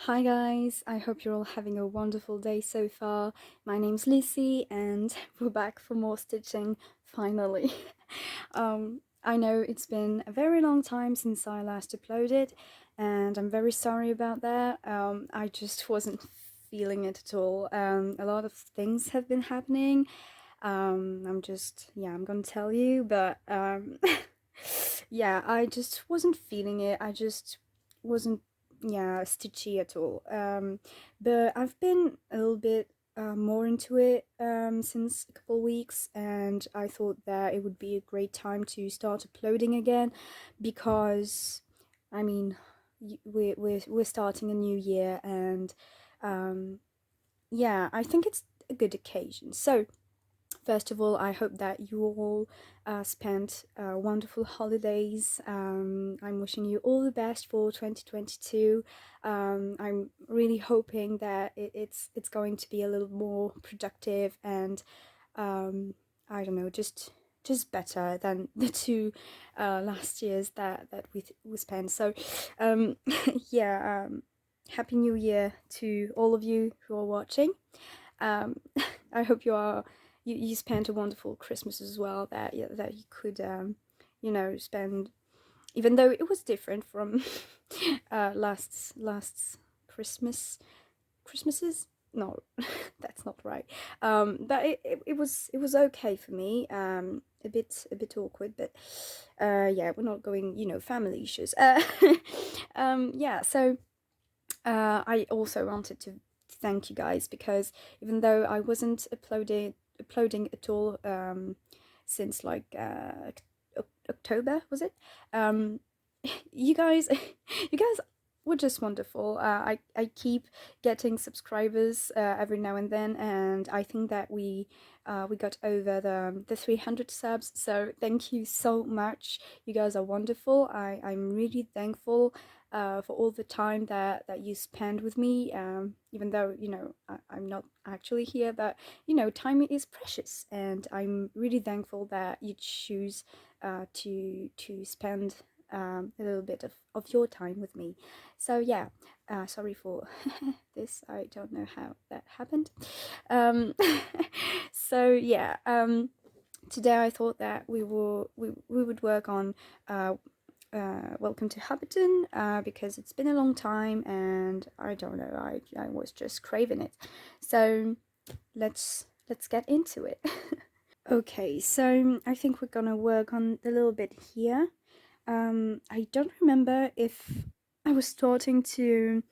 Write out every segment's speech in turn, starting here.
Hi guys, I hope you're all having a wonderful day so far. My name's Lucy and we're back for more stitching, finally. I know it's been a very long time since I last uploaded and I'm very sorry about that. I just wasn't feeling it at all. A lot of things have been happening. I'm gonna tell you, but yeah, I just wasn't feeling it. I just wasn't stitchy at all. But I've been a little bit more into it since a couple of weeks, and I thought that it would be a great time to start uploading again because, I mean, we're starting a new year, and yeah, I think it's a good occasion. So first of all, I hope that you all spent wonderful holidays. I'm wishing you all the best for 2022. I'm really hoping that it's going to be a little more productive and I don't know, just better than the two last years that we spent. So yeah, happy New Year to all of you who are watching. Um, I hope you spent a wonderful Christmas as well. That that you could spend, even though it was different from last Christmases. No, that's not right. But it was okay for me. A bit awkward, but yeah, we're not going, family issues. Yeah, so I also wanted to thank you guys because even though I wasn't uploading at all since like October, was it? Um, you guys, you guys were just wonderful. I keep getting subscribers every now and then, and I think that we got over the 300 subs. So thank you so much. You guys are wonderful. I'm really thankful for all the time that you spend with me. Even though I'm not actually here, but time is precious, and I'm really thankful that you choose to spend a little bit of your time with me. So yeah, sorry for this. I don't know how that happened. Um, so yeah, today I thought that we would work on Welcome to Hobbiton because it's been a long time and I don't know, I was just craving it. So let's get into it. Okay, so I think we're gonna work on a little bit here. I don't remember if I was starting to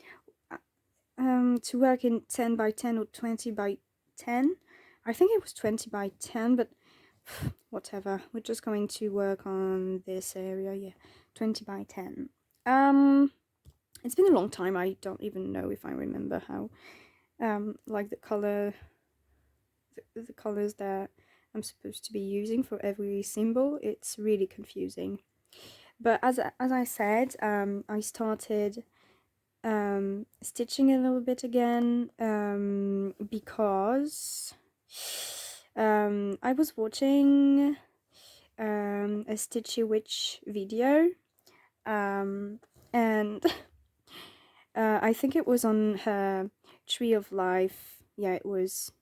work in 10 by 10 or 20 by 10. I think it was 20 by 10, but whatever. We're just going to work on this area, yeah, 20 by 10. It's been a long time. I don't even know if I remember how like the colors that I'm supposed to be using for every symbol. It's really confusing. But as I said, I started stitching a little bit again because I was watching a Stitchy Witch video and I think it was on her Tree of Life. Yeah, it was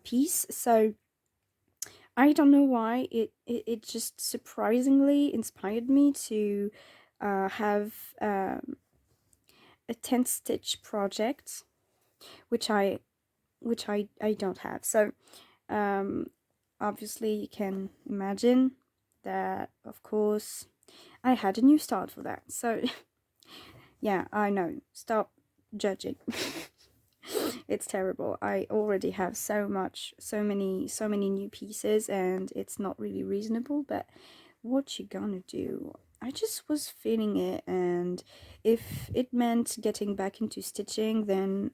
piece. So I don't know why it just surprisingly inspired me to have a 10 stitch project, which I don't have. So obviously you can imagine that, of course, I had a new start for that. So yeah, I know, stop judging. It's terrible. I already have so many new pieces and it's not really reasonable, but what you gonna do? I just was feeling it, and if it meant getting back into stitching, then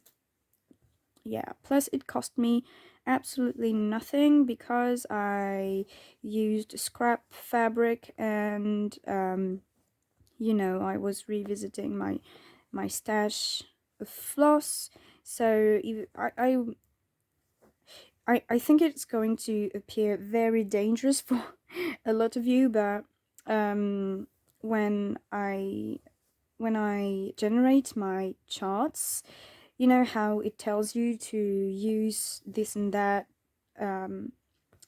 yeah. Plus it cost me absolutely nothing because I used scrap fabric, and I was revisiting my stash of floss. So I think it's going to appear very dangerous for a lot of you, but when I I generate my charts, you know how it tells you to use this and that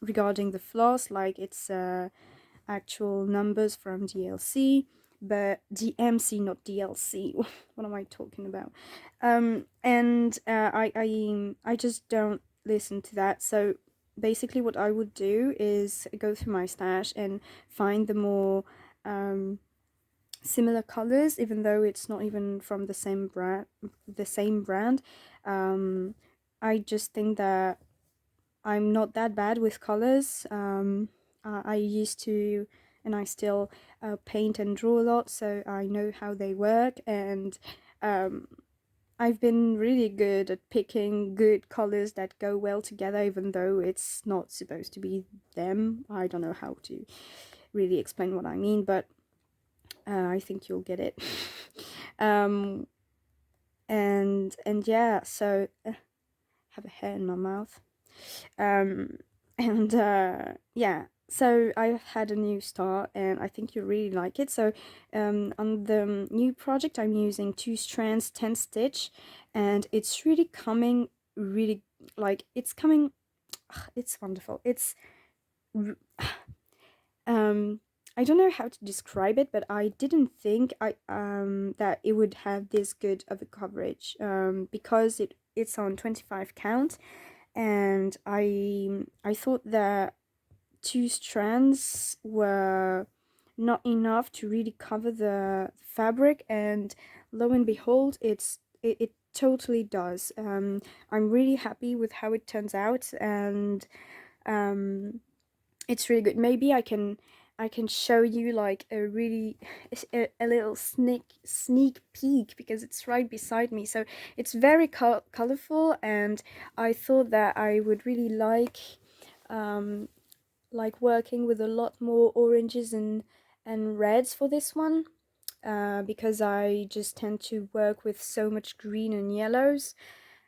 regarding the floss, like it's actual numbers from DLC, but DMC, not DLC. What am I talking about? And I just don't listen to that. So basically, what I would do is go through my stash and find the more similar colors, even though it's not even from the same brand. I just think that I'm not that bad with colors. I used to, and I still paint and draw a lot, so I know how they work, and um, I've been really good at picking good colors that go well together, even though it's not supposed to be them. I don't know how to really explain what I mean, but I think you'll get it. um, and yeah, so have a hair in my mouth. And yeah, so I've had a new start and I think you really like it. So on the new project I'm using 2 strands 10 stitch, and it's really coming really, like it's coming, it's wonderful. It's I don't know how to describe it, but I didn't think that it would have this good of a coverage because it's on 25 count, and I thought that 2 strands were not enough to really cover the fabric, and lo and behold, it totally does. I'm really happy with how it turns out, and it's really good. Maybe I can show you like a really a little sneak peek because it's right beside me. So it's very colorful, and I thought that I would really like working with a lot more oranges and reds for this one, because I just tend to work with so much green and yellows.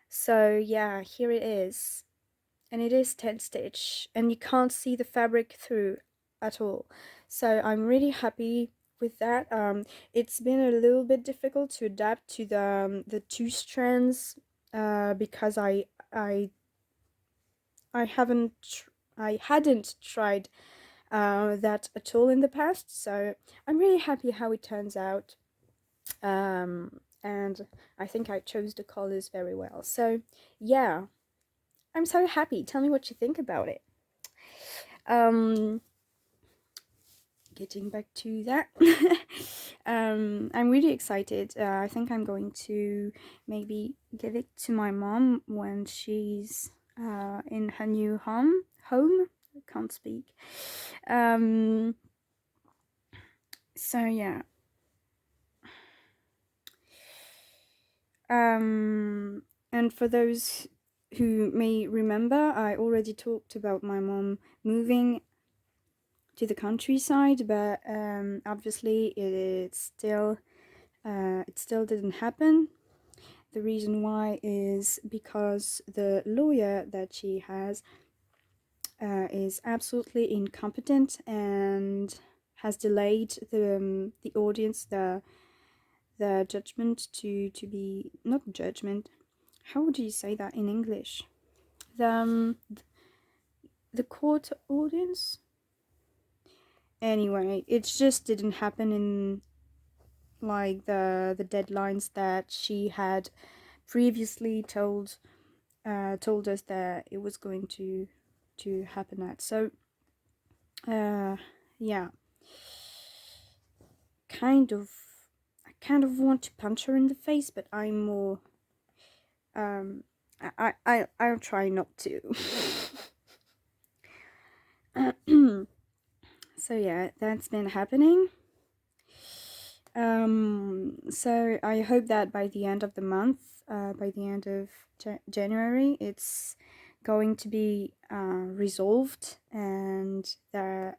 So yeah, here it is, and it is 10 stitch, and you can't see the fabric through at all. So I'm really happy with that. It's been a little bit difficult to adapt to the 2 strands, because I I haven't I hadn't tried that at all in the past. So I'm really happy how it turns out, and I think I chose the colors very well. So yeah, I'm so happy. Tell me what you think about it. Um, Getting back to that, I'm really excited. I think I'm going to maybe give it to my mom when she's in her new home. I can't speak. So yeah. And for those who may remember, I already talked about my mom moving to the countryside, but obviously it still didn't happen. The reason why is because the lawyer that she has is absolutely incompetent and has delayed the audience, the judgment to be, not judgment, how would you say that in English, the the court audience. Anyway, it just didn't happen in like the deadlines that she had previously told us that it was going to happen at. So yeah, kind of I kind of want to punch her in the face, but I'm more I'll try not to. So yeah, that's been happening. So I hope that by the end of the month, by the end of January, it's going to be resolved, and that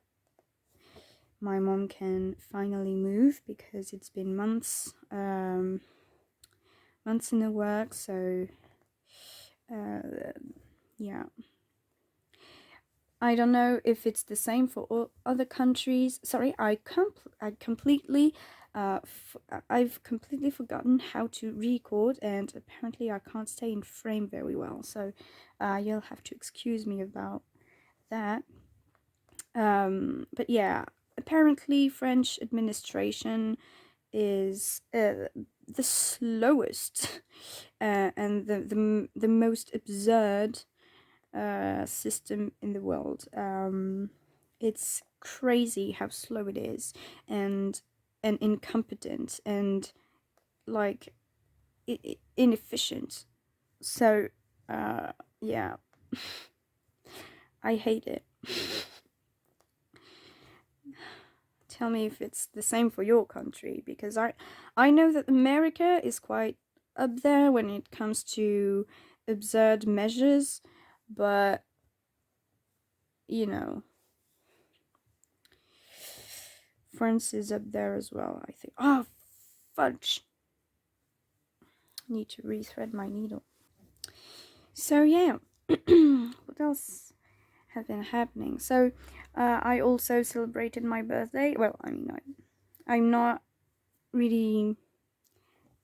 my mom can finally move, because it's been months in the works. So yeah, I don't know if it's the same for all other countries. Sorry, I completely I've completely forgotten how to record, and apparently I can't stay in frame very well, so you'll have to excuse me about that. But yeah, apparently French administration is the slowest and the most absurd system in the world. It's crazy how slow it is, and incompetent, and like inefficient. So yeah, I hate it. Tell me if it's the same for your country, because I know that America is quite up there when it comes to absurd measures, but you know, France is up there as well, I think. Oh, fudge. Need to rethread my needle. So yeah, what else have been happening? So I also celebrated my birthday. Well, I mean, I'm not really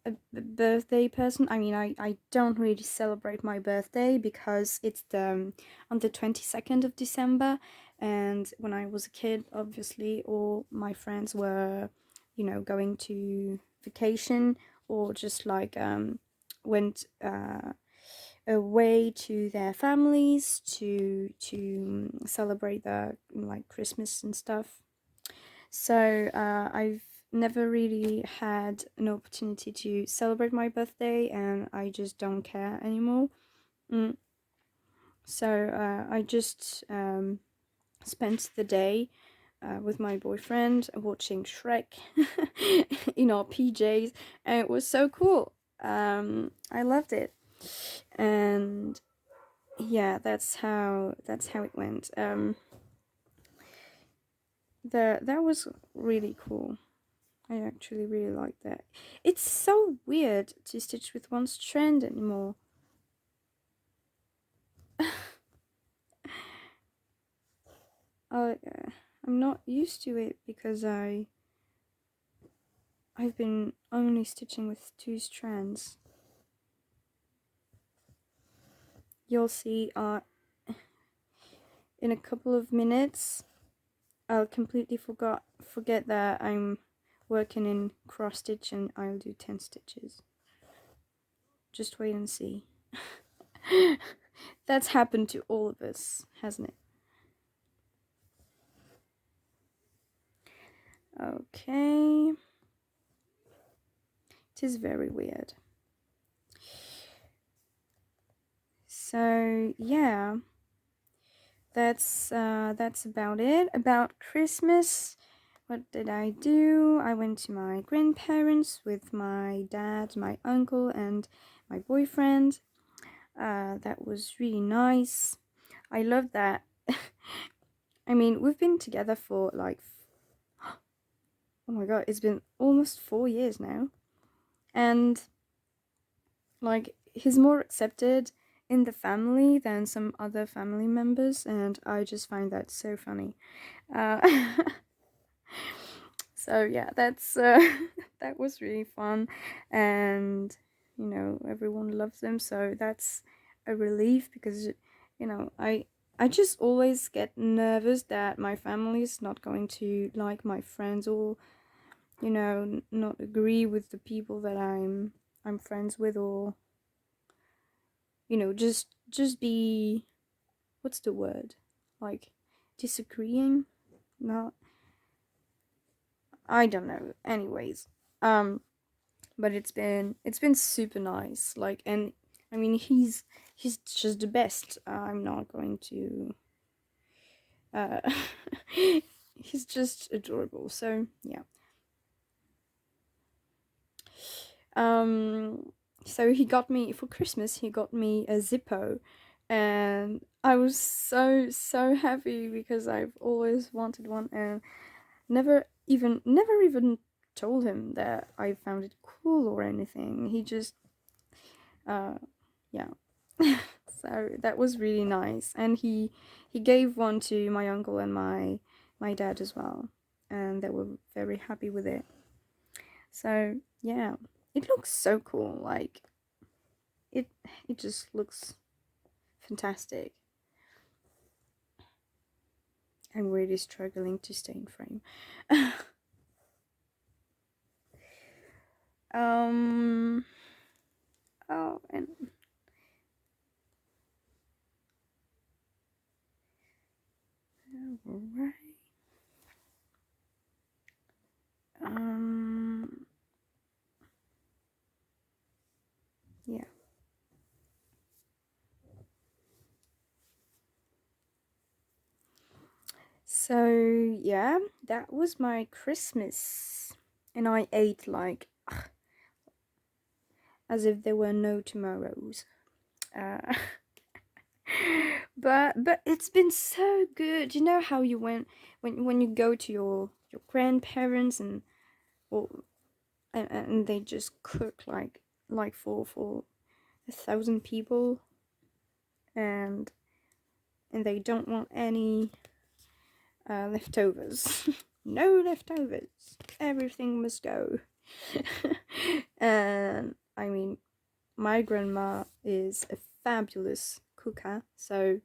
a birthday person. I mean, I don't really celebrate my birthday because it's on the 22nd of December, and when I was a kid, obviously all my friends were, you know, going to vacation, or just like went away to their families to celebrate the like Christmas and stuff. So I've never really had an opportunity to celebrate my birthday, and I just don't care anymore. So I just spent the day with my boyfriend watching Shrek in our PJs, and it was so cool. I loved it, and yeah, that's how it went. That was really cool. I actually really like that. It's so weird to stitch with one strand anymore. I'm not used to it because I've been only stitching with 2 strands. You'll see in a couple of minutes I'll completely forget that I'm working in cross stitch, and I'll do 10 stitches. Just wait and see. That's happened to all of us, hasn't it? Okay. It is very weird. So yeah, that's about it. About Christmas, what did I do? I went to my grandparents with my dad, my uncle, and my boyfriend. That was really nice. I love that. I mean, we've been together for like, oh my god, it's been almost 4 years now, and like he's more accepted in the family than some other family members, and I just find that so funny. So yeah, that's that was really fun, and you know, everyone loves them, so that's a relief, because you know, I just always get nervous that my family is not going to like my friends, or you know, not agree with the people that I'm friends with, or you know, just be, what's the word, like disagreeing, not, I don't know, anyways. But it's been super nice, like, and I mean, he's just the best. I'm not going to uh he's just adorable, so yeah. um so he got me for Christmas, he got me a Zippo, and I was so happy because I've always wanted one, and never even told him that I found it cool or anything. He just yeah. So that was really nice, and he gave one to my uncle and my dad as well, and they were very happy with it. So yeah, it looks so cool. Like it just looks fantastic. I'm really struggling to stay in frame. Oh, and right. Yeah. So yeah, that was my Christmas, and I ate like as if there were no tomorrows. Uh, but it's been so good. You know how you went when you go to your grandparents or and they just cook like for 1,000 people, and they don't want any leftovers. No leftovers. Everything must go. And I mean, my grandma is a fabulous cooker, so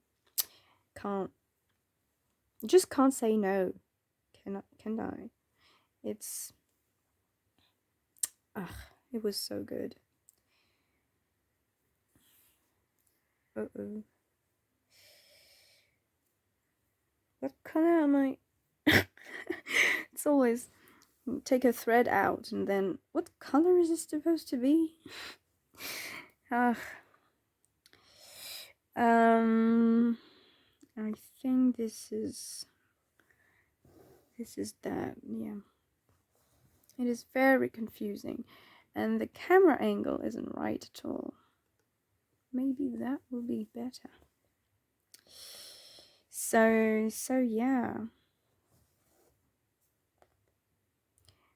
can't just can't say no. Can I? It's ugh, it was so good. Uh-oh. What color am I? It's always take a thread out and then what color is it supposed to be? Ugh. I think this is that, yeah. It is very confusing, and the camera angle isn't right at all. Maybe that will be better. So yeah.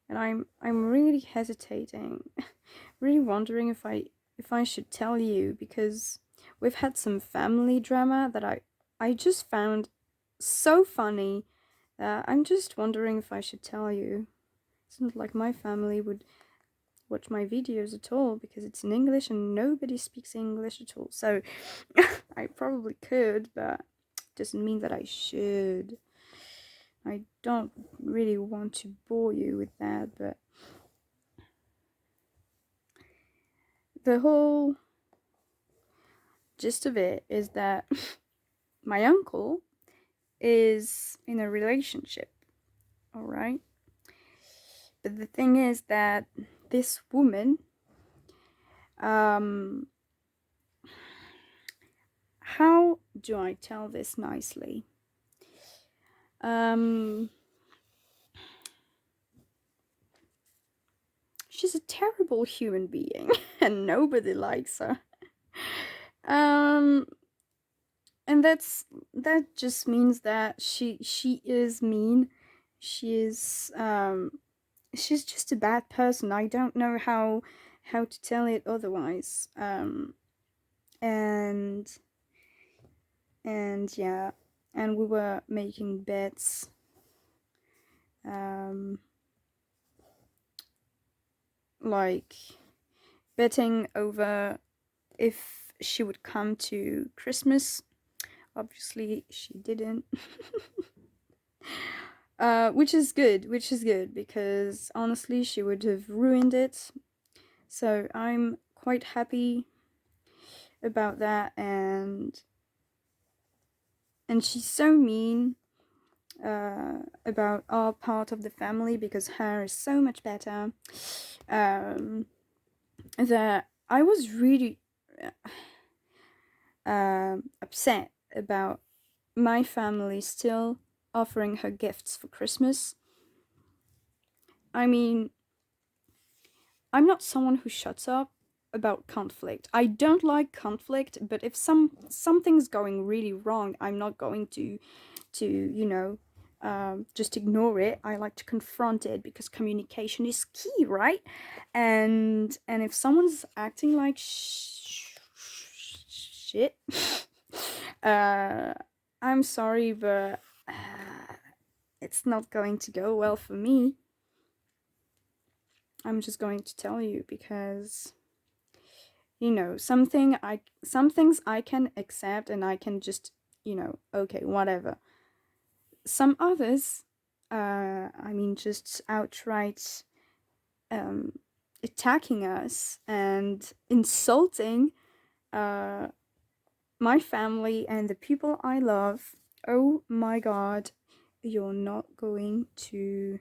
And I'm really hesitating, really wondering if I should tell you, because we've had some family drama that I just found so funny that I'm just wondering if I should tell you. It's not like my family would watch my videos at all because it's in English and nobody speaks English at all. So I probably could, but doesn't mean that I should. I don't really want to bore you with that, but the whole gist of it is that my uncle is in a relationship, all right? But the thing is that this woman, how do I tell this nicely? She's a terrible human being and nobody likes her. And that just means that she is mean. She is she's just a bad person. I don't know how to tell it otherwise. And yeah, and we were making bets. Like betting over if she would come to Christmas. Obviously, she didn't. Which is good, because honestly, she would have ruined it. So I'm quite happy about that, and she's so mean about our part of the family because her is so much better. That I was really upset about my family still offering her gifts for Christmas. I mean, I'm not someone who shuts up about conflict. I don't like conflict, but if something's going really wrong, I'm not going to just ignore it. I like to confront it because communication is key, right? And if someone's acting like shit, I'm sorry, but it's not going to go well for me. I'm just going to tell you because, you know, some things I can accept and I can just, you know, okay, whatever. Some others, I mean, just outright attacking us and insulting my family and the people I love. Oh my god, you're not going to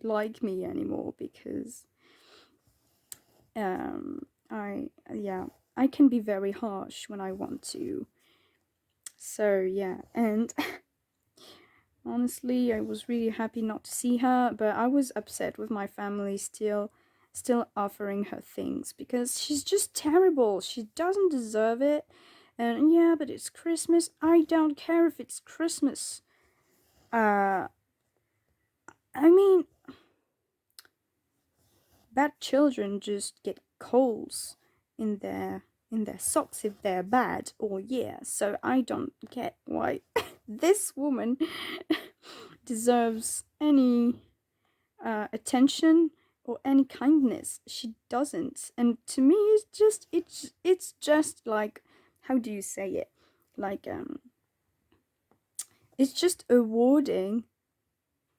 like me anymore because I can be very harsh when I want to. So yeah, and honestly, I was really happy not to see her, but I was upset with my family still offering her things because she's just terrible. She doesn't deserve it. And yeah, but it's Christmas. I don't care if it's Christmas. I mean, bad children just get coals in their socks if they're bad, or yeah. So I don't get why this woman deserves any attention or any kindness. She doesn't, and to me, it's just like, how do you say it? Like it's just awarding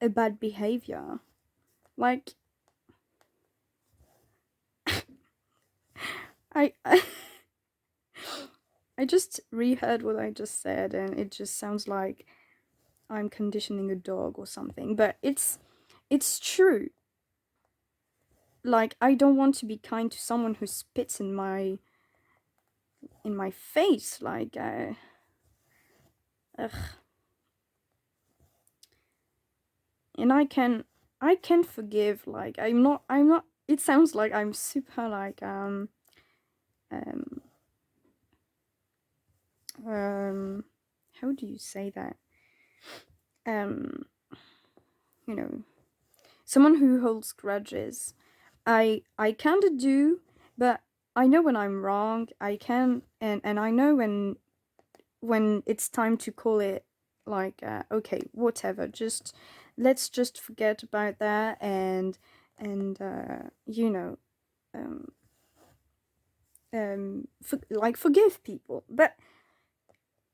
a bad behavior. Like I I just reheard what I just said, and it just sounds like I'm conditioning a dog or something. But it's true. Like, I don't want to be kind to someone who spits in my face. Like, ugh. And I can forgive. Like, I'm not. It sounds like I'm super like um how do you say that? Um, you know, someone who holds grudges. I kind of do, but I know when I'm wrong. I can, and I know when it's time to call it, like, okay, whatever, just let's just forget about that, and you know, um like, forgive people. But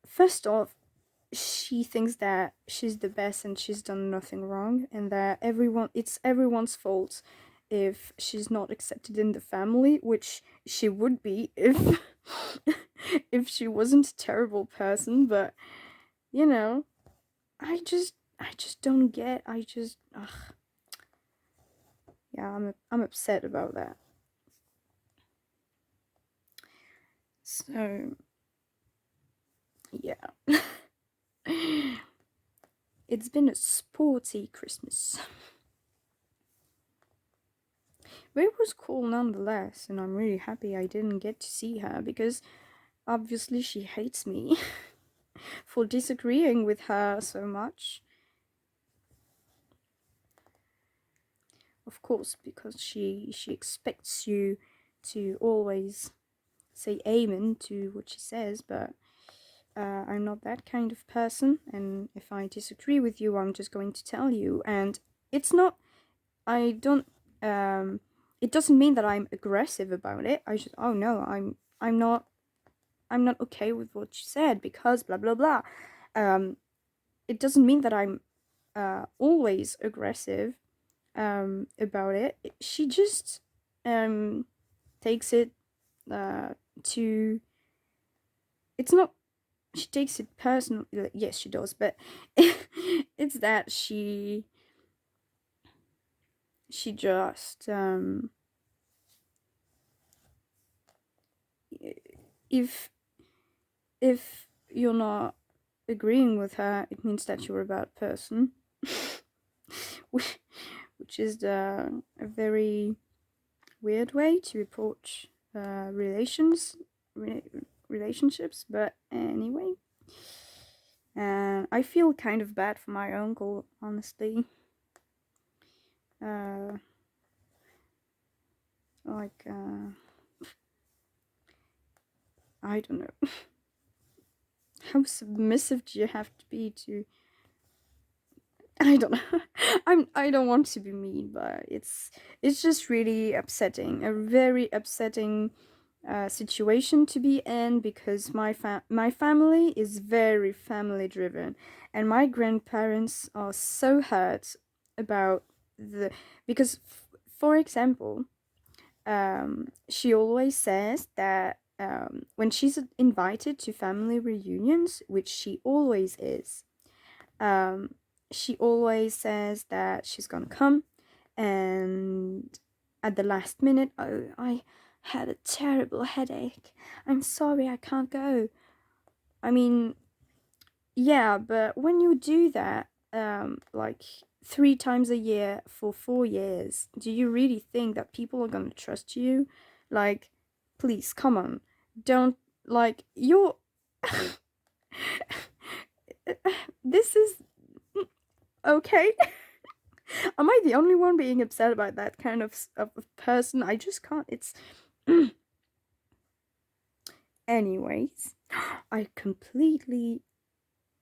first off, she thinks that she's the best and she's done nothing wrong, and that it's everyone's fault if she's not accepted in the family, which she would be if if she wasn't a terrible person. But you know, I just don't get. I just ugh. Yeah, I'm upset about that. So yeah. It's been a sporty Christmas. But it was cool nonetheless, and I'm really happy I didn't get to see her because obviously she hates me for disagreeing with her so much. Of course, because she expects you to always say amen to what she says, but I'm not that kind of person, and if I disagree with you, I'm just going to tell you. And it's not, I don't, it doesn't mean that I'm aggressive about it. I just, oh no, I'm not, I'm not okay with what you said because blah blah blah. It doesn't mean that I'm always aggressive about it. She just takes it to. It's not. She takes it personally. Yes, she does, but it's that she just if you're not agreeing with her, it means that you're a bad person, which is a very weird way to approach relationships. But anyway, I feel kind of bad for my uncle, honestly. Like, I don't know. How submissive do you have to be to I don't know. I don't want to be mean, but it's just really upsetting. A very upsetting situation to be in, because my family is very family driven, and my grandparents are so hurt about the because for example, she always says that when she's invited to family reunions, which she always is, um, she always says that she's gonna come, and at the last minute, oh, I had a terrible headache. I'm sorry, I can't go. I mean, yeah, but when you do that, like 3 times a year for 4 years, do you really think that people are gonna trust you? Like, please, come on. Don't, like, you're. This is. Okay. Am I the only one being upset about that kind of person? I just can't. It's. Anyways, I completely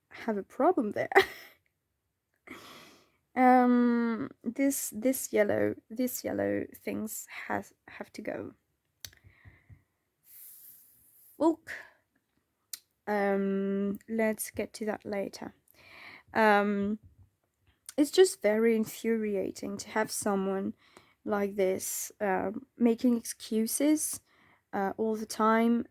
have a problem there. This yellow things have to go. Look. Let's get to that later. It's just very infuriating to have someone like this making excuses all the time,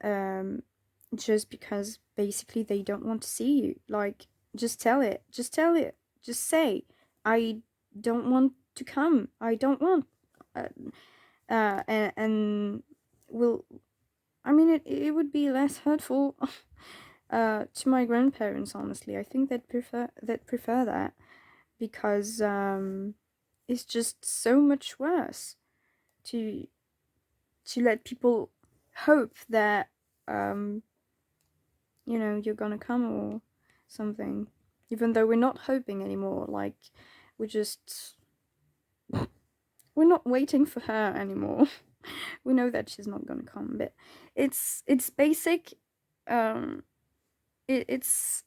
just because basically they don't want to see you. Like, just tell it. Just tell it. Just say, I don't want to come. I don't want. And will. I mean, it would be less hurtful to my grandparents. Honestly, I think they'd prefer that, because it's just so much worse to let people hope that you're gonna come or something, even though we're not hoping anymore. Like, we're just we're not waiting for her anymore. We know that she's not gonna come, but it's basic. It's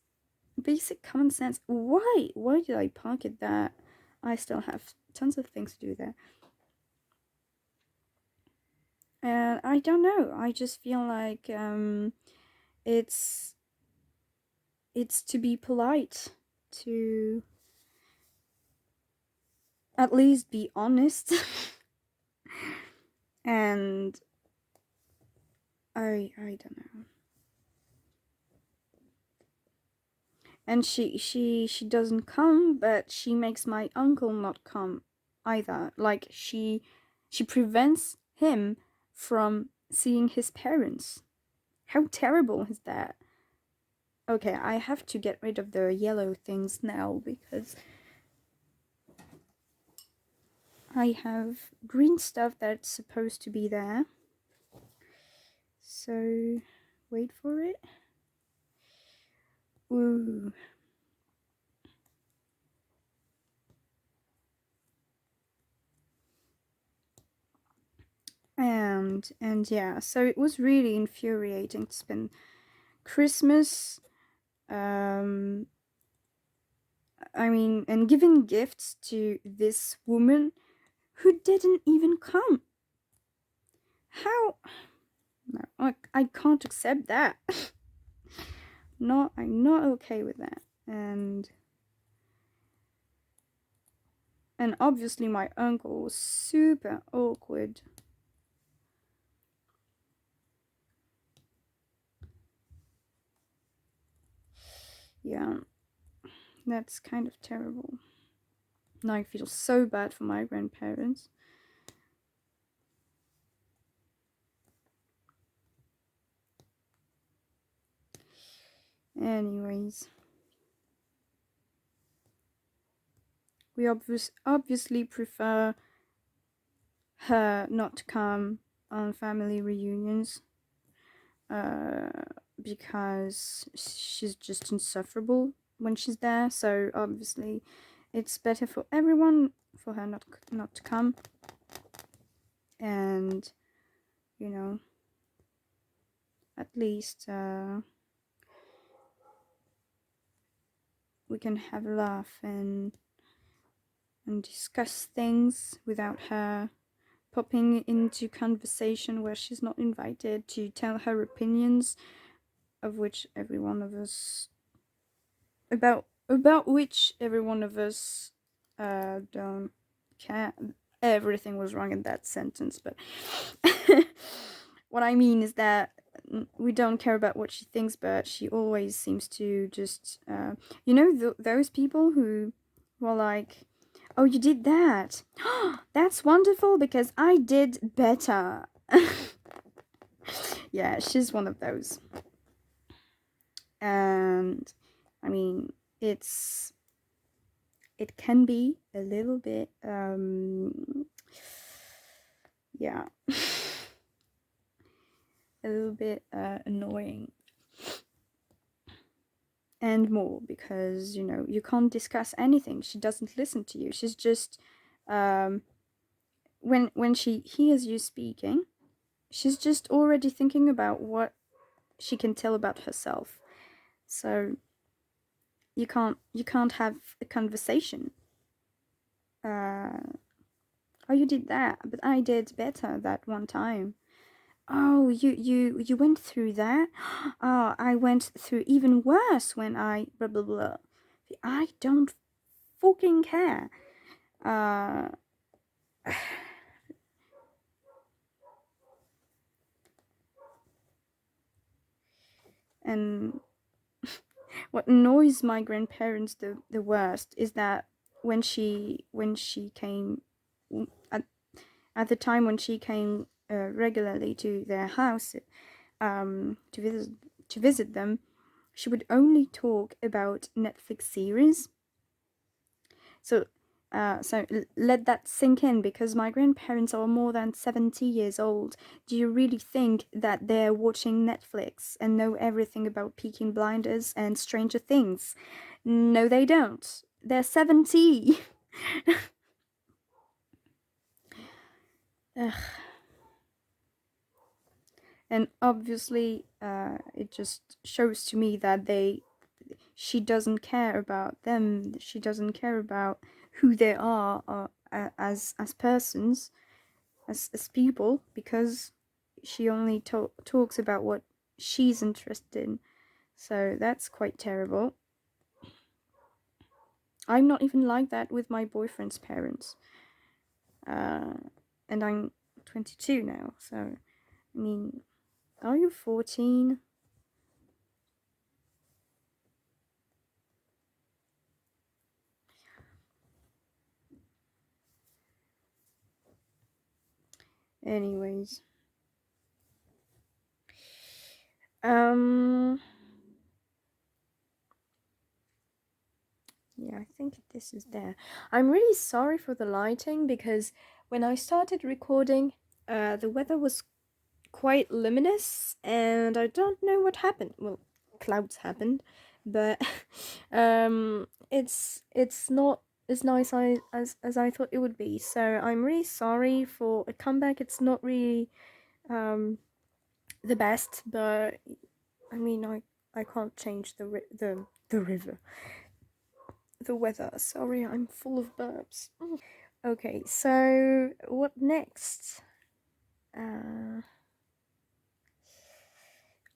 basic common sense. Why did I park it there? I still have tons of things to do there. And I don't know. I just feel like it's to be polite, to at least be honest. And I don't know. And she doesn't come, but she makes my uncle not come either. Like, she prevents him from seeing his parents. How terrible is that? Okay, I have to get rid of the yellow things now, because I have green stuff that's supposed to be there. So, wait for it. Ooh. And yeah, so it was really infuriating to spend Christmas, and giving gifts to this woman who didn't even come. How? No, I can't accept that. No, I'm not okay with that. And obviously my uncle was super awkward. Yeah, that's kind of terrible. Now I feel so bad for my grandparents. Anyways, we obviously prefer her not to come on family reunions, because she's just insufferable when she's there. So obviously, it's better for everyone for her not to come, and at least we can have a laugh and and discuss things without her popping into conversation where she's not invited to tell her opinions, of which every one of us about which every one of us don't care. Everything was wrong in that sentence, but what I mean is that we don't care about what she thinks, but she always seems to just those people who were like, oh, you did that. That's wonderful because I did better. Yeah, she's one of those. And I mean, it can be a little bit yeah, a little bit annoying. And more because you can't discuss anything. She doesn't listen to you. She's just when she hears you speaking, she's just already thinking about what she can tell about herself. So you can't have a conversation. Oh, you did that, but I did better that one time. Oh, you went through that? Oh, I went through even worse when I blah blah blah. I don't fucking care. And what annoys my grandparents the worst is that when she came at the time when she came regularly to their house to visit them, she would only talk about Netflix series. So let that sink in, because my grandparents are more than 70 years old. Do you really think that they're watching Netflix and know everything about Peaky Blinders and Stranger Things? No, they don't. They're 70. Ugh. And obviously, it just shows to me that she doesn't care about them. She doesn't care about who they are as persons, as people, because she only talks about what she's interested in. So that's quite terrible. I'm not even like that with my boyfriend's parents. And I'm 22 now, so I mean, are you 14? Anyways. Yeah, I think this is there. I'm really sorry for the lighting, because when I started recording, the weather was quite luminous, and I don't know what happened. Well, clouds happened, but it's not as nice as I thought it would be. So I'm really sorry for a comeback. It's not really the best, but I mean, I can't change the river. The weather. Sorry, I'm full of burps. Okay, so what next?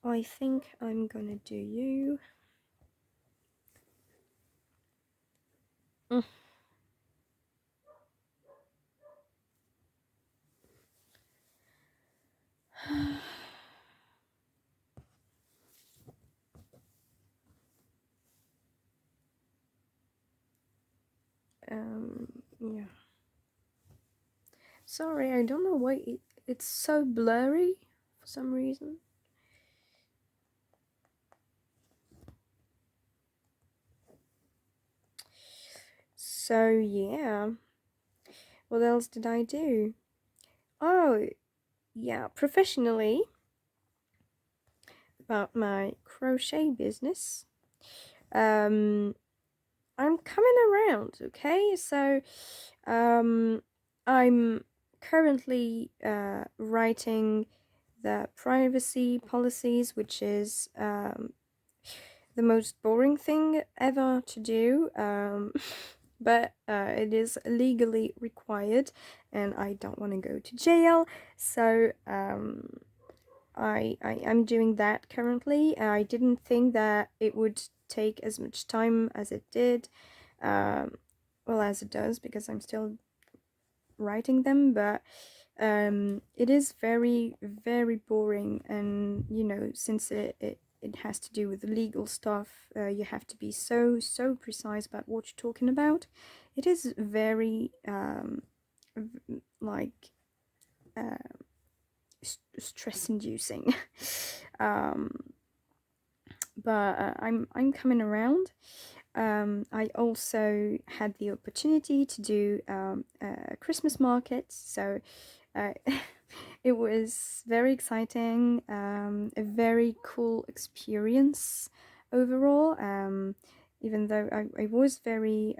I think I'm gonna do you. Yeah. Sorry, I don't know why it's so blurry for some reason. So yeah, what else did I do? Oh, yeah, professionally, about my crochet business. I'm coming around, okay? So, I'm currently writing the privacy policies, which is the most boring thing ever to do. but it is legally required, and I don't want to go to jail, so I am doing that currently. I didn't think that it would take as much time as it did, well, as it does, because I'm still writing them, but it is very, very boring, and since it has to do with legal stuff, you have to be so precise about what you're talking about. It is very like stress inducing. um, but I'm coming around. I also had the opportunity to do a Christmas market, so uh, it was very exciting, a very cool experience overall. Even though I was very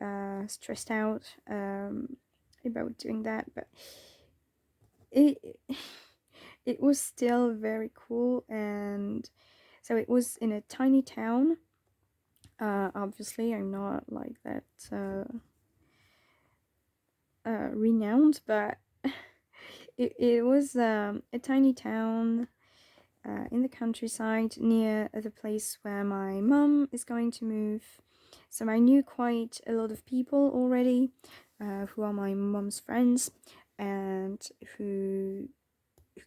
stressed out about doing that, but it it was still very cool. And so it was in a tiny town. Obviously, I'm not like that renowned, but it was a tiny town in the countryside near the place where my mum is going to move. So I knew quite a lot of people already who are my mum's friends and who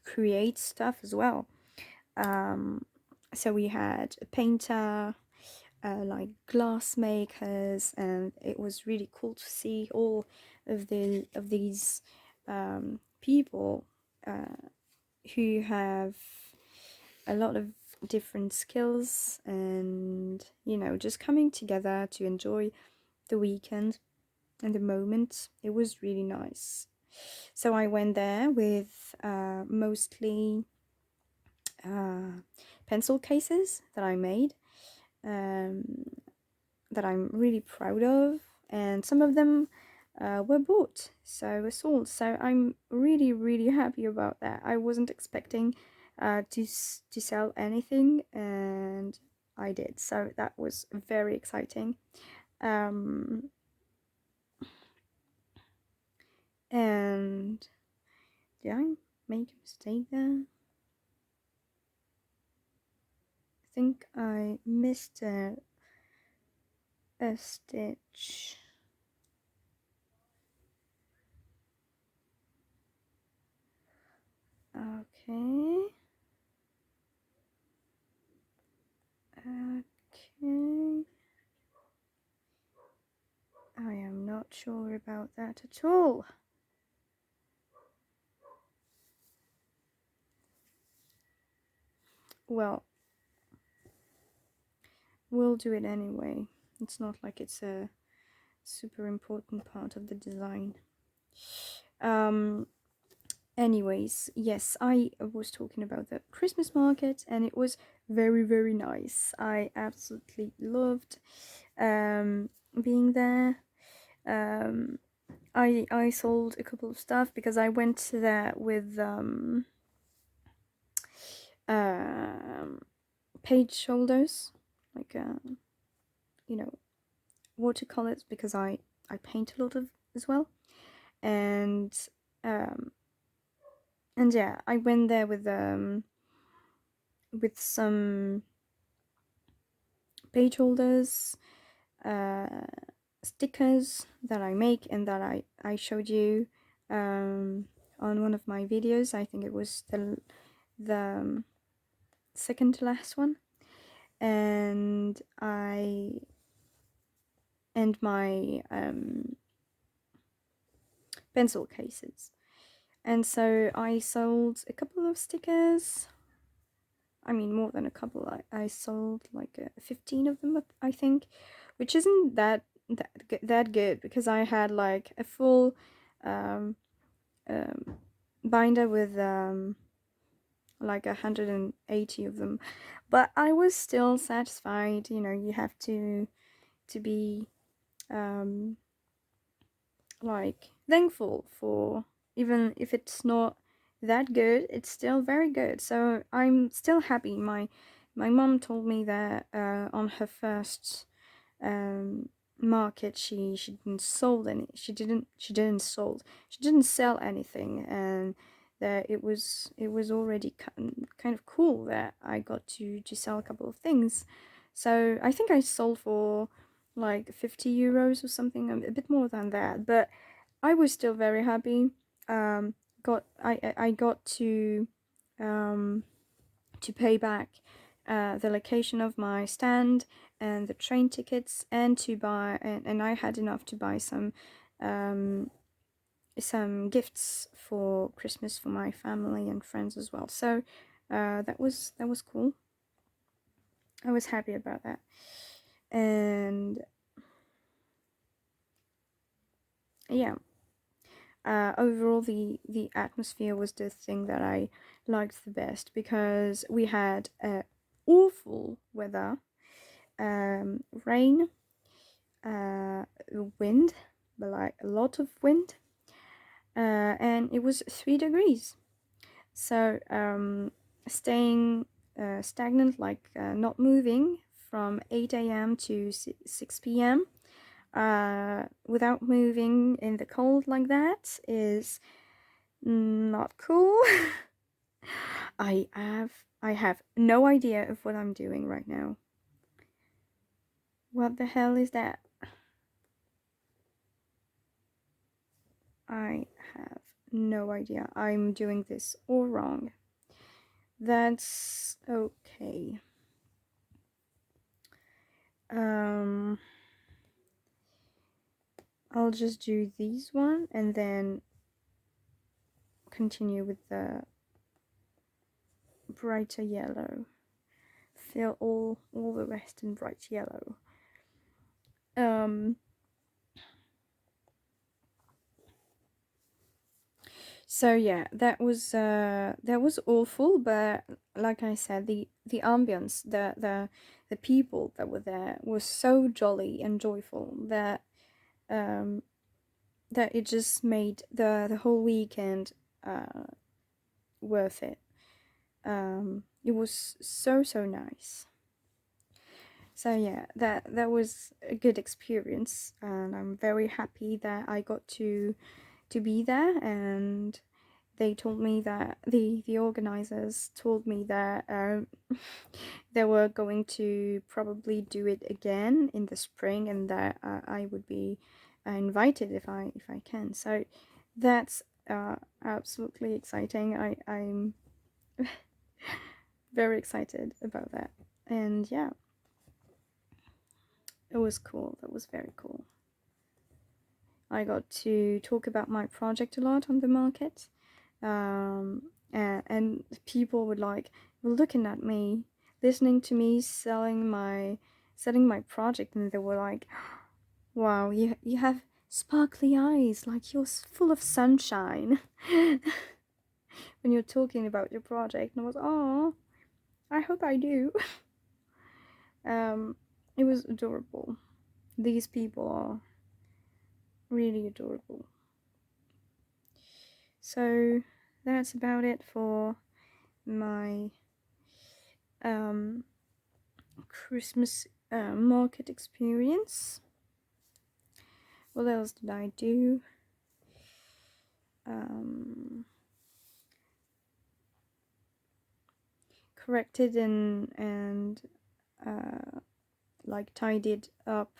create stuff as well. So we had a painter, like glass makers, and it was really cool to see all of these people who have a lot of different skills, and just coming together to enjoy the weekend and the moment. It was really nice. So I went there with mostly pencil cases that I made, um, that I'm really proud of, and some of them were bought, so were sold. So I'm really, really happy about that. I wasn't expecting to sell anything, and I did. So that was very exciting. And did I make a mistake there? I think I missed a stitch. Okay. Okay. I am not sure about that at all. Well, we'll do it anyway. It's not like it's a super important part of the design. Anyways, yes, I was talking about the Christmas market, and it was very, very nice. I absolutely loved being there. I sold a couple of stuff because I went there with page holders, like watercolors, because I paint a lot of as well, and yeah, I went there with some page holders, stickers that I make and that I showed you on one of my videos. I think it was the second to last one, and my pencil cases. And so I sold a couple of stickers. I mean, more than a couple. I sold like 15 of them, I think, which isn't that good, because I had like a full binder with like 180 of them, but I was still satisfied. You have to be like thankful for, even if it's not that good, it's still very good. So I'm still happy. My mom told me that on her first market she didn't sold any she didn't sell anything, and that it was already kind of cool that I got to sell a couple of things. So I think I sold for like 50 euros or something, a bit more than that, but I was still very happy. I got to pay back the location of my stand and the train tickets, and to buy and I had enough to buy some gifts for Christmas for my family and friends as well. So that was cool. I was happy about that. And yeah, overall the atmosphere was the thing that I liked the best, because we had awful weather, rain, wind, but like a lot of wind, and it was 3 degrees. So staying stagnant, like not moving from 8 a.m. to 6 p.m. Without moving in the cold like that is not cool. I have no idea of what I'm doing right now. What the hell is that? I have no idea. I'm doing this all wrong. That's okay. I'll just do these one and then continue with the brighter yellow. Fill all the rest in bright yellow. So yeah, that was awful, but like I said, the ambience, the people that were there was so jolly and joyful that that it just made the whole weekend worth it. It was so nice. So yeah, that was a good experience, and I'm very happy that I got to be there. And they told me that the organizers told me that they were going to probably do it again in the spring, and that I would be invited if I can. So that's absolutely exciting. I'm very excited about that. And yeah, it was cool. That was very cool. I got to talk about my project a lot on the market, and people were looking at me, listening to me selling my project, and they were like, "Wow, you have sparkly eyes, like you're full of sunshine." When you're talking about your project, and I was, "Oh, I hope I do." It was adorable. These people are really adorable. So that's about it for my Christmas market experience. What else did I do? Corrected and like tidied up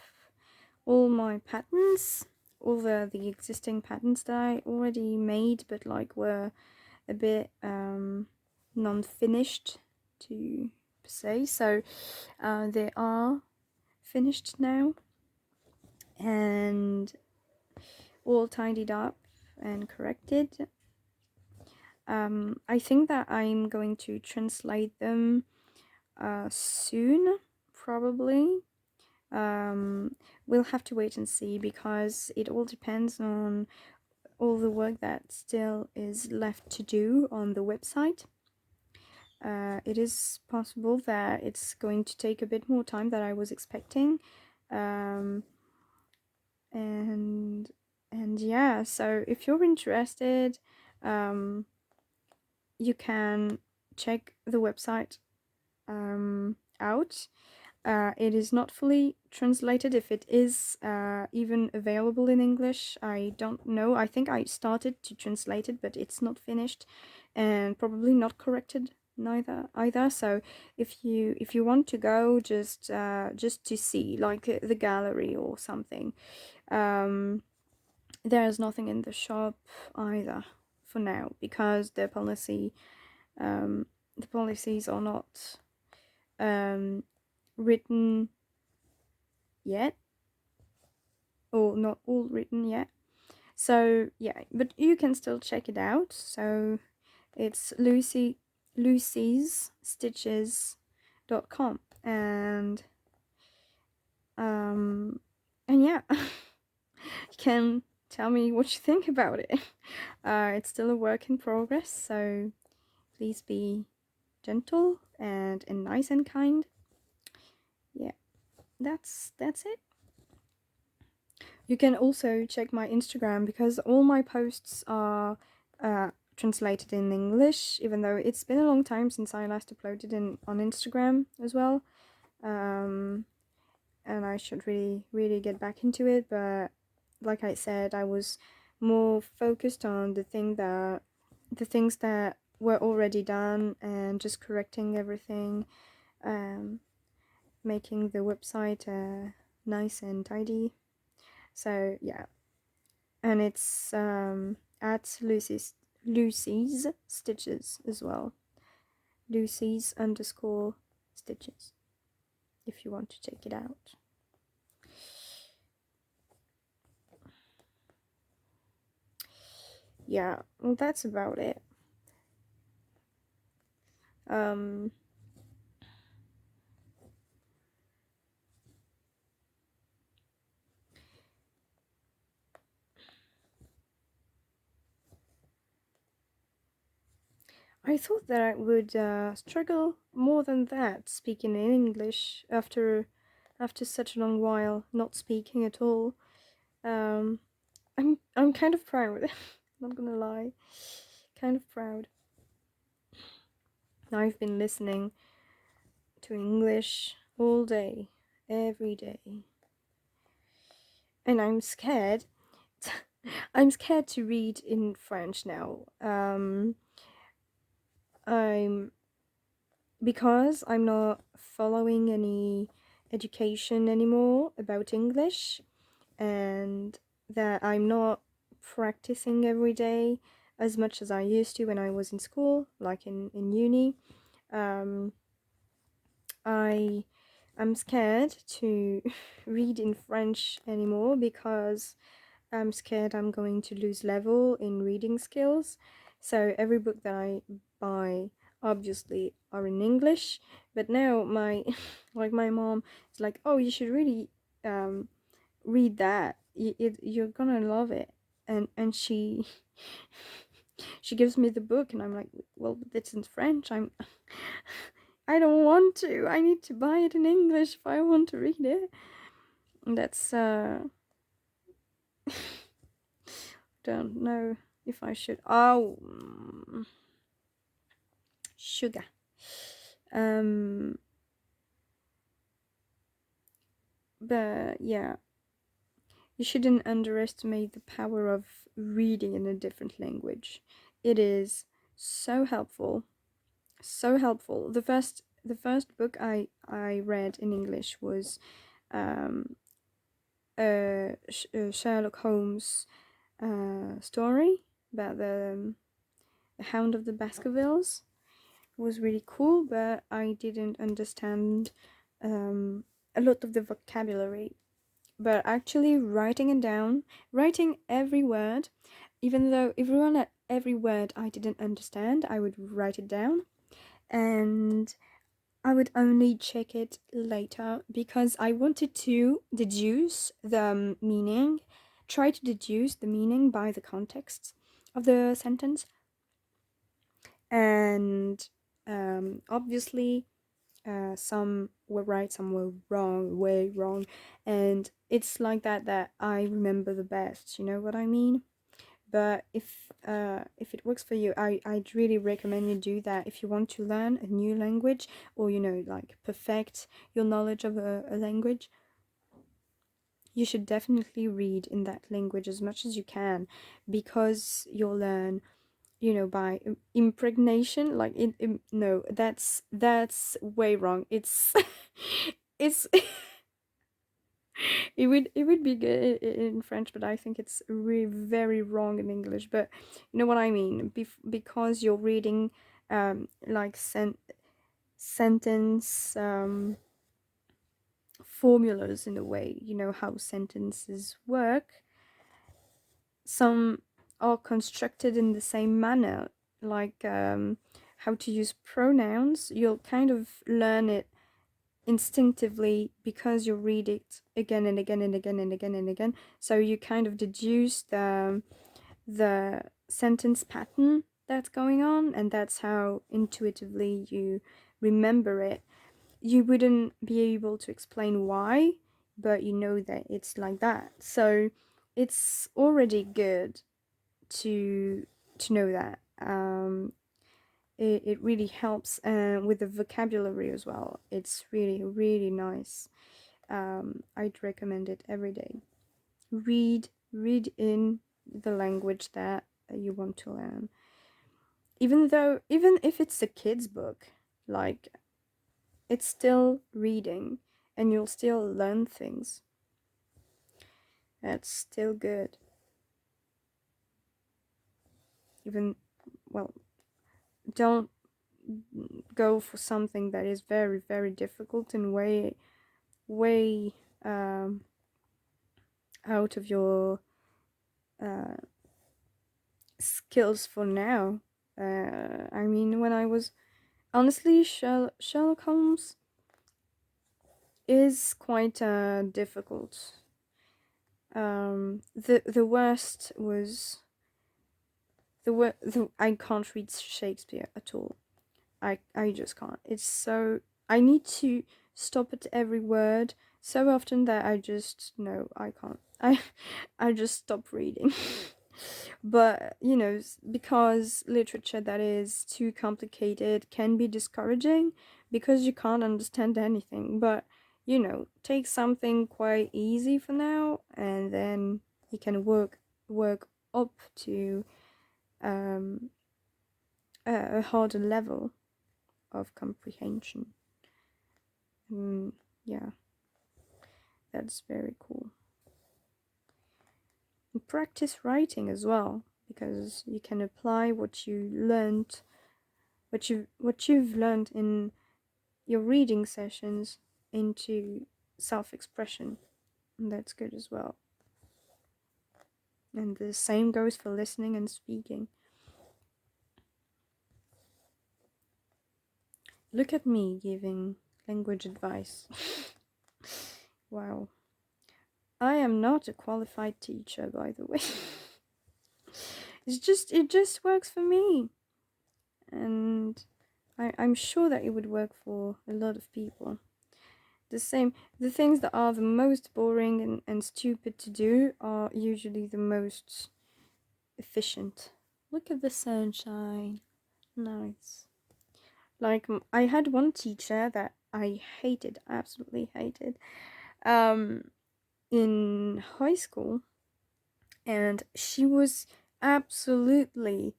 all my patterns, all the existing patterns that I already made, but like were a bit non-finished to say. So they are finished now and all tidied up and corrected. I think that I'm going to translate them soon, probably. We'll have to wait and see, because it all depends on all the work that still is left to do on the website. It is possible that it's going to take a bit more time than I was expecting, and yeah, so if you're interested, you can check the website out. It is not fully translated. If it is even available in English, I don't know. I think I started to translate it, but it's not finished, and probably not corrected neither either. So if you want to go, just to see like the gallery or something, there's nothing in the shop either for now, because the policies are not written yet, or not all written yet. So yeah, but you can still check it out. So it's lucy'sstitches.com, and yeah, you can tell me what you think about it. It's still a work in progress, so please be gentle and nice and kind. Yeah, that's it. You can also check my Instagram, because all my posts are translated in English, even though it's been a long time since I last uploaded on Instagram as well. And I should really get back into it, but like I said, I was more focused on the things that were already done, and just correcting everything, making the website nice and tidy. So yeah, and it's at Lucy's Stitches as well. Lucy's _ Stitches, if you want to check it out. Yeah, well, that's about it. I thought that I would struggle more than that speaking in English after such a long while not speaking at all. I'm kind of proud. Not gonna lie, kind of proud. I've been listening to English all day, every day, and I'm scared. I'm scared to read in French now. I'm because I'm not following any education anymore about English, and that I'm not practicing every day as much as I used to when I was in school, like in uni. um, I'm scared to read in French anymore, because I'm scared I'm going to lose level in reading skills. So every book that I buy obviously are in English, but now my like my mom is like, "Oh, you should really read that. You're gonna love it." And she gives me the book, and I'm like, "Well, it's in French. I don't want to. I need to buy it in English if I want to read it." And that's don't know if I should. Oh, sugar. But yeah, you shouldn't underestimate the power of reading in a different language. It is so helpful, so helpful. The first book I read in English was a Sherlock Holmes story about the Hound of the Baskervilles. It was really cool, but I didn't understand a lot of the vocabulary. But actually writing it down, writing every word, even though every word I didn't understand, I would write it down, and I would only check it later, because I wanted to deduce the meaning, try to deduce the meaning by the context of the sentence. And obviously, some were right, some were wrong, way wrong, and it's like that I remember the best. You know what I mean? But if it works for you, I'd really recommend you do that. If you want to learn a new language, or like perfect your knowledge of a language, you should definitely read in that language as much as you can, because you'll learn, by impregnation. Like no, that's way wrong. It's it's it would be good in French, but I think it's very wrong in English. But you know what I mean? Because you're reading like sentence formulas in a way. You know how sentences work. Some are constructed in the same manner, like how to use pronouns. You'll kind of learn it instinctively because you read it again and again and again and again and again. So you kind of deduce the sentence pattern that's going on, and that's how intuitively you remember it. You wouldn't be able to explain why, but you know that it's like that. So it's already good to know that. It really helps with the vocabulary as well. It's really, really nice. I'd recommend it every day. Read in the language that you want to learn. Even if it's a kid's book, like, it's still reading, and you'll still learn things. That's still good. Even, well, don't go for something that is very, very difficult and way out of your skills for now. I mean, when I was honestly, Sherlock Holmes is quite difficult. The worst was the I can't read Shakespeare at all. I just can't. It's so, I need to stop at every word so often that I just, no, I can't. I just stop reading. But because literature that is too complicated can be discouraging, because you can't understand anything. But take something quite easy for now, and then you can work up to a harder level of comprehension. Yeah, that's very cool. And practice writing as well, because you can apply what you've learned in your reading sessions into self-expression, and that's good as well. And the same goes for listening and speaking. Look at me giving language advice. Wow. I am not a qualified teacher, by the way. It just works for me. And I'm sure that it would work for a lot of people. The things that are the most boring and stupid to do are usually the most efficient. Look at the sunshine. Nice. Like, I had one teacher that I hated, absolutely hated, in high school, and she was absolutely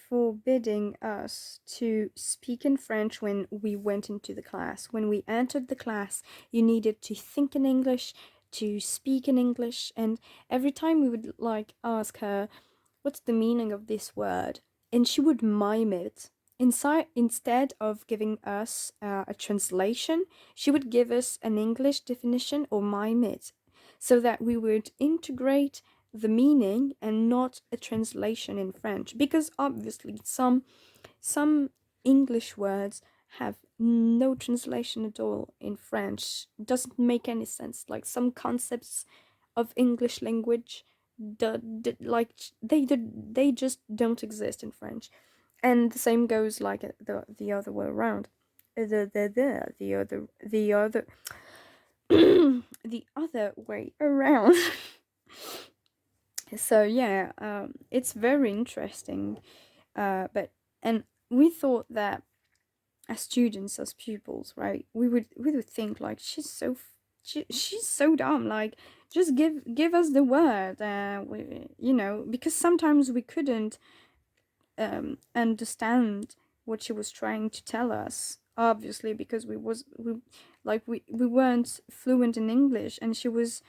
forbidding us to speak in French when we went into the class. When we entered the class, you needed to think in English, to speak in English, and every time we would ask her, "What's the meaning of this word?" and she would mime it. Instead of giving us a translation, she would give us an English definition or mime it, so that we would integrate the meaning and not a translation in French, because obviously some English words have no translation at all in French. It doesn't make any sense. Like, some concepts of English language, they just don't exist in French, and the same goes like the other way around. The other the other way around. So yeah, it's very interesting. But and we thought that as students, as pupils, right, we would think like she's so dumb. Like, just give us the word. Because sometimes we couldn't understand what she was trying to tell us. Obviously, because we weren't fluent in English, and she was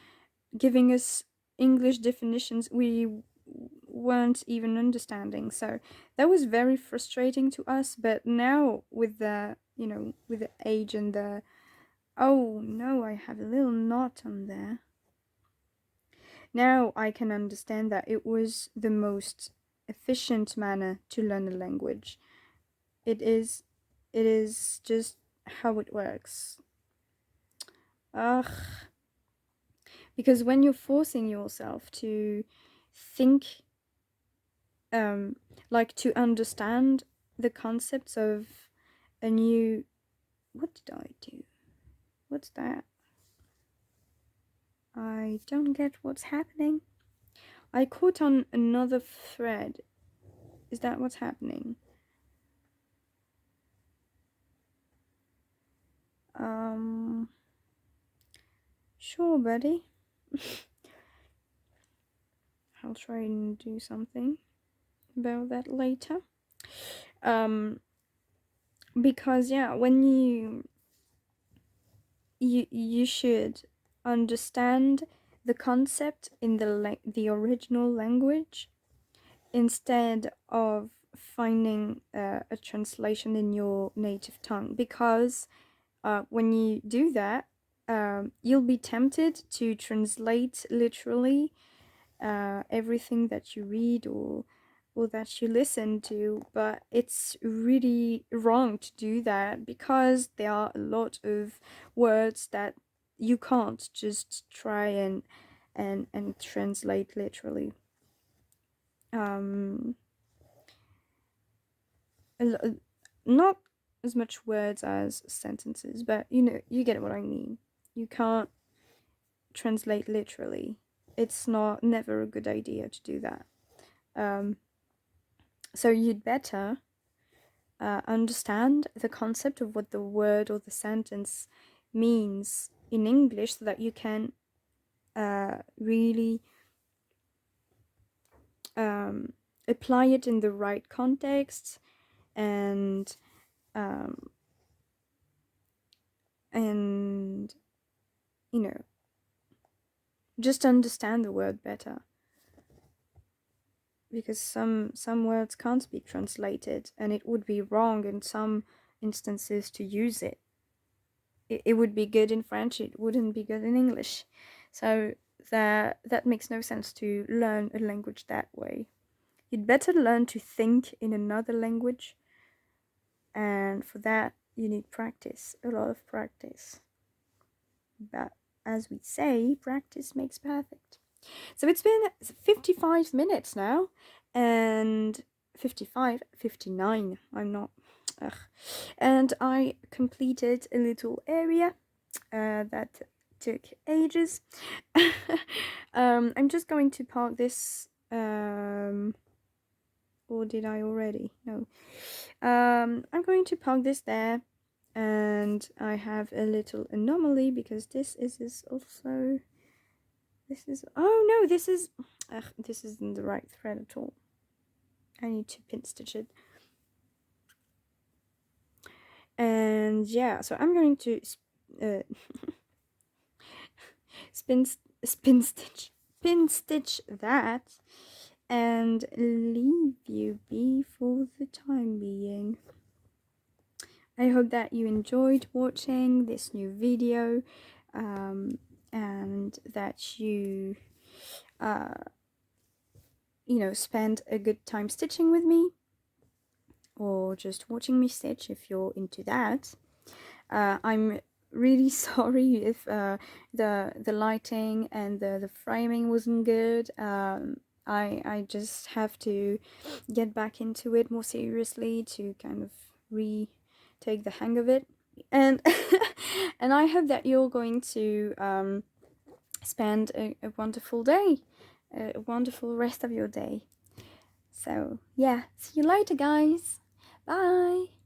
giving us English definitions we weren't even understanding. So that was very frustrating to us. But now with the age and the oh no, I have a little knot on there. Now I can understand that it was the most efficient manner to learn a language. It is just how it works. Ugh. Because when you're forcing yourself to think, like to understand the concepts of a new. What did I do? What's that? I don't get what's happening. I caught on another thread. Is that what's happening? Sure, buddy. I'll try and do something about that later. Because yeah, when you should understand the concept in the original language instead of finding a translation in your native tongue, because when you do that, you'll be tempted to translate literally everything that you read or that you listen to, but it's really wrong to do that, because there are a lot of words that you can't just try and translate literally. Um, Not as much words as sentences, but you get what I mean. You can't translate literally. It's never a good idea to do that. So you'd better understand the concept of what the word or the sentence means in English, so that you can really apply it in the right context, and and just understand the word better, because some words can't be translated, and it would be wrong in some instances to use it. It would be good in French, it wouldn't be good in English. So that makes no sense to learn a language that way. You'd better learn to think in another language, and for that you need practice, a lot of practice. But as we say, practice makes perfect. So it's been 55 minutes now, and 59. I'm not. Ugh. And I completed a little area that took ages. I'm just going to park this. Or did I already? No. I'm going to park this there, and I have a little anomaly because this is also. This is. Oh no! This is. This isn't the right thread at all. I need to pin stitch it. And yeah, so I'm going to pin stitch that, and leave you be for the time being. I hope that you enjoyed watching this new video, and that you spend a good time stitching with me, or just watching me stitch if you're into that. I'm really sorry if the lighting and the framing wasn't good. I just have to get back into it more seriously to kind of take the hang of it, and and I hope that you're going to spend a wonderful day, a wonderful rest of your day. So yeah, see you later, guys. Bye.